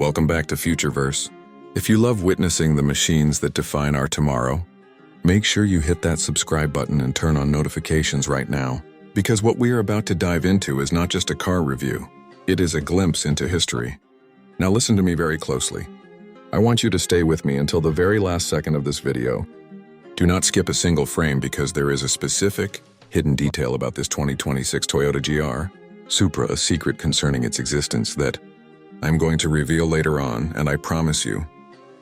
Welcome back to FutureVerse. If you love witnessing the machines that define our tomorrow, make sure you hit that subscribe button and turn on notifications right now, because what we are about to dive into is not just a car review, it is a glimpse into history. Now listen to me very closely. I want you to stay with me until the very last second of this video. Do not skip a single frame because there is a specific, hidden detail about this 2026 Toyota GR Supra, a secret concerning its existence that I'm going to reveal later on, and I promise you,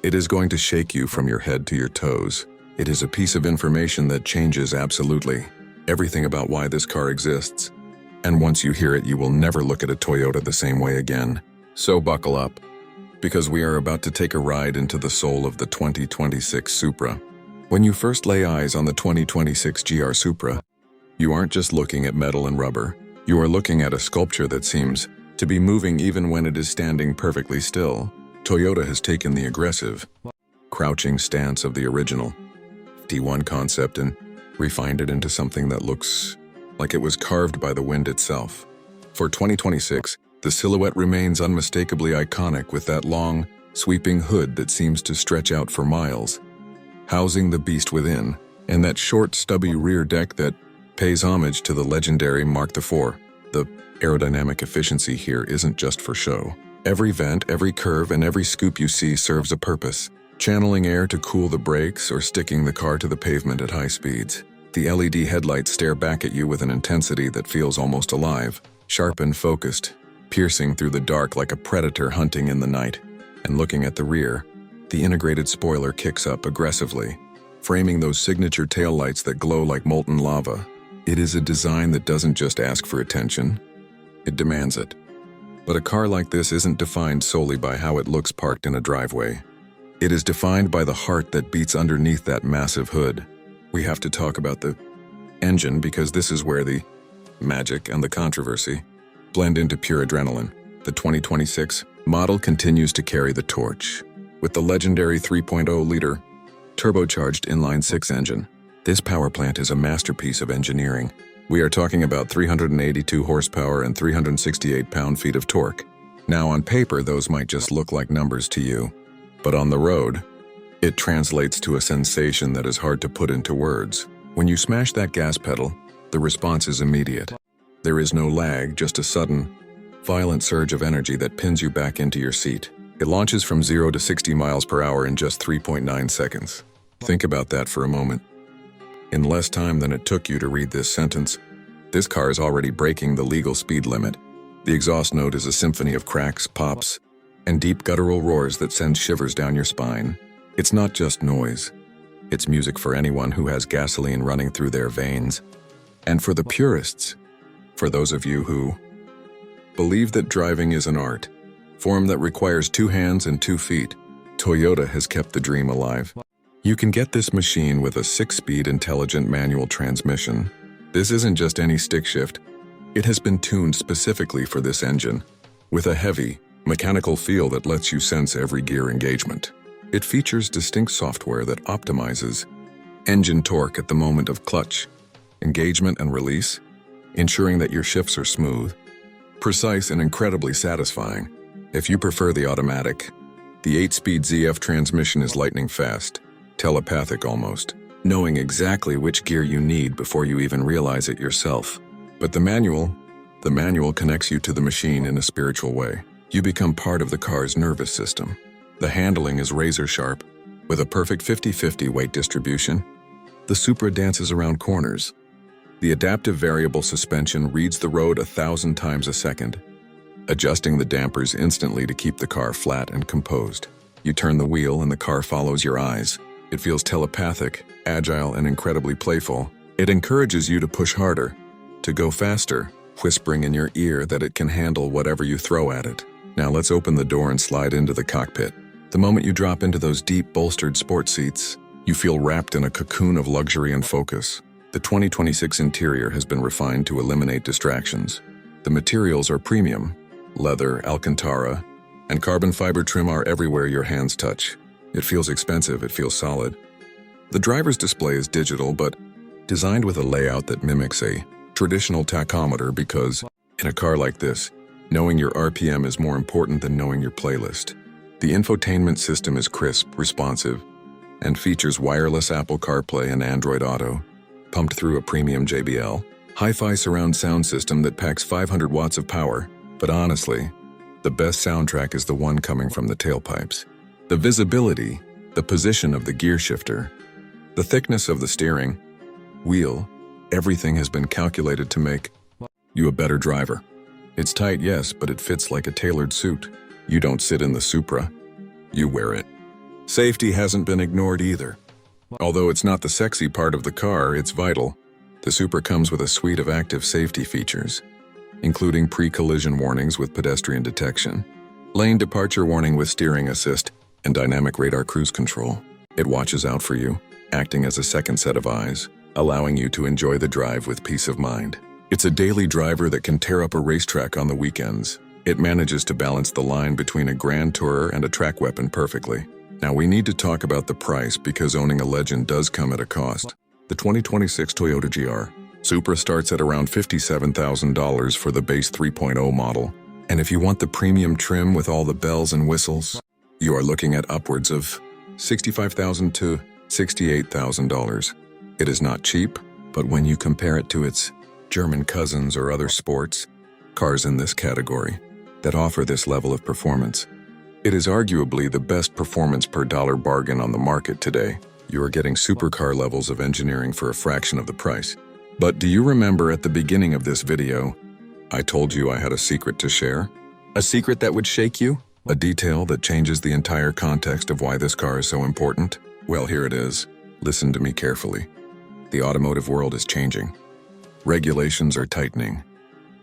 it is going to shake you from your head to your toes. It is a piece of information that changes absolutely everything about why this car exists. And once you hear it, you will never look at a Toyota the same way again. So buckle up, because we are about to take a ride into the soul of the 2026 Supra. When you first lay eyes on the 2026 GR Supra, you aren't just looking at metal and rubber. You are looking at a sculpture that seems to be moving even when it is standing perfectly still. Toyota has taken the aggressive, crouching stance of the original T1 concept and refined it into something that looks like it was carved by the wind itself. For 2026, the silhouette remains unmistakably iconic with that long, sweeping hood that seems to stretch out for miles, housing the beast within, and that short, stubby rear deck that pays homage to the legendary Mark IV. The aerodynamic efficiency here isn't just for show. Every vent, every curve, and every scoop you see serves a purpose, channeling air to cool the brakes or sticking the car to the pavement at high speeds. The LED headlights stare back at you with an intensity that feels almost alive, sharp and focused, piercing through the dark like a predator hunting in the night. And looking at the rear, the integrated spoiler kicks up aggressively, framing those signature taillights that glow like molten lava. It is a design that doesn't just ask for attention, it demands it. But a car like this isn't defined solely by how it looks parked in a driveway. It is defined by the heart that beats underneath that massive hood. We have to talk about the engine because this is where the magic and the controversy blend into pure adrenaline. The 2026 model continues to carry the torch with the legendary 3.0-liter turbocharged inline-six engine. This power plant is a masterpiece of engineering. We are talking about 382 horsepower and 368 pound-feet of torque. Now on paper, those might just look like numbers to you, but on the road, it translates to a sensation that is hard to put into words. When you smash that gas pedal, the response is immediate. There is no lag, just a sudden, violent surge of energy that pins you back into your seat. It launches from 0 to 60 miles per hour in just 3.9 seconds. Think about that for a moment. In less time than it took you to read this sentence, this car is already breaking the legal speed limit. The exhaust note is a symphony of cracks, pops, and deep guttural roars that send shivers down your spine. It's not just noise. It's music for anyone who has gasoline running through their veins. And for the purists, for those of you who believe that driving is an art form that requires 2 hands and 2 feet, Toyota has kept the dream alive. You can get this machine with a 6-speed intelligent manual transmission. This isn't just any stick shift. It has been tuned specifically for this engine, with a heavy, mechanical feel that lets you sense every gear engagement. It features distinct software that optimizes engine torque at the moment of clutch, engagement, and release, ensuring that your shifts are smooth, precise, and incredibly satisfying. If you prefer the automatic, the 8-speed ZF transmission is lightning fast, telepathic almost, knowing exactly which gear you need before you even realize it yourself. But the manual connects you to the machine in a spiritual way. You become part of the car's nervous system. The handling is razor sharp, with a perfect 50-50 weight distribution. The Supra dances around corners. The adaptive variable suspension reads the road 1,000 times a second, adjusting the dampers instantly to keep the car flat and composed. You turn the wheel and the car follows your eyes. It feels telepathic, agile, and incredibly playful. It encourages you to push harder, to go faster, whispering in your ear that it can handle whatever you throw at it. Now let's open the door and slide into the cockpit. The moment you drop into those deep, bolstered sport seats, you feel wrapped in a cocoon of luxury and focus. The 2026 interior has been refined to eliminate distractions. The materials are premium. Leather, Alcantara, and carbon fiber trim are everywhere your hands touch. It feels expensive, it feels solid. The driver's display is digital, but designed with a layout that mimics a traditional tachometer because, in a car like this, knowing your RPM is more important than knowing your playlist. The infotainment system is crisp, responsive, and features wireless Apple CarPlay and Android Auto, pumped through a premium JBL, hi-fi surround sound system that packs 500 watts of power. But honestly, the best soundtrack is the one coming from the tailpipes. The visibility, the position of the gear shifter, the thickness of the steering wheel, everything has been calculated to make you a better driver. It's tight, yes, but it fits like a tailored suit. You don't sit in the Supra, you wear it. Safety hasn't been ignored either. Although it's not the sexy part of the car, it's vital. The Supra comes with a suite of active safety features, including pre-collision warnings with pedestrian detection, lane departure warning with steering assist, and dynamic radar cruise control. It watches out for you, acting as a second set of eyes, allowing you to enjoy the drive with peace of mind. It's a daily driver that can tear up a racetrack on the weekends. It manages to balance the line between a grand tourer and a track weapon perfectly. Now we need to talk about the price because owning a legend does come at a cost. The 2026 Toyota GR Supra starts at around $57,000 for the base 3.0 model. And if you want the premium trim with all the bells and whistles, you are looking at upwards of $65,000 to $68,000. It is not cheap, but when you compare it to its German cousins or other sports cars in this category that offer this level of performance, it is arguably the best performance per dollar bargain on the market today. You are getting supercar levels of engineering for a fraction of the price. But do you remember at the beginning of this video, I told you I had a secret to share? A secret that would shake you? A detail that changes the entire context of why this car is so important? Well, here it is. Listen to me carefully. The automotive world is changing. Regulations are tightening.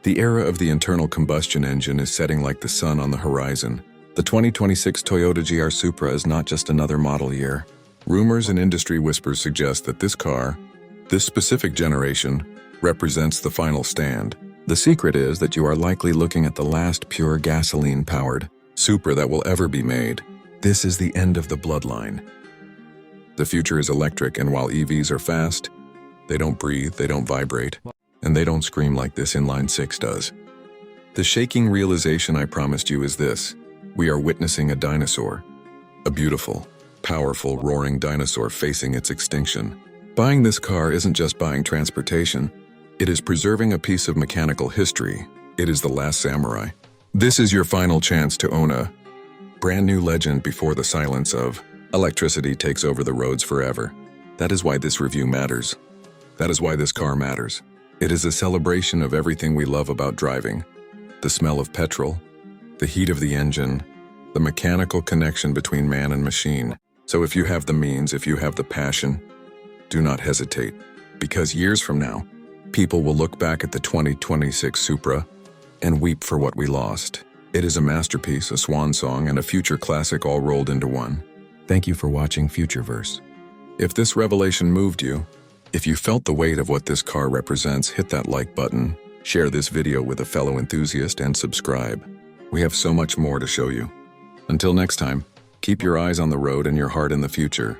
The era of the internal combustion engine is setting like the sun on the horizon. The 2026 Toyota GR Supra is not just another model year. Rumors and industry whispers suggest that this car, this specific generation, represents the final stand. The secret is that you are likely looking at the last pure gasoline-powered Supra that will ever be made. This is the end of the bloodline. The future is electric, and while EVs are fast, they don't breathe, they don't vibrate, and they don't scream like this inline six does. The shaking realization I promised you is this: we are witnessing a dinosaur. A beautiful, powerful, roaring dinosaur facing its extinction. Buying this car isn't just buying transportation. It is preserving a piece of mechanical history. It is the last samurai. This is your final chance to own a brand new legend before the silence of electricity takes over the roads forever. That is why this review matters. That is why this car matters. It is a celebration of everything we love about driving. The smell of petrol, the heat of the engine, the mechanical connection between man and machine. So if you have the means, if you have the passion, do not hesitate. Because years from now, people will look back at the 2026 Supra and weep for what we lost. It is a masterpiece, a swan song, and a future classic all rolled into one. Thank you for watching FutureVerse. If this revelation moved you, if you felt the weight of what this car represents, hit that like button, share this video with a fellow enthusiast, and subscribe. We have so much more to show you. Until next time, keep your eyes on the road and your heart in the future.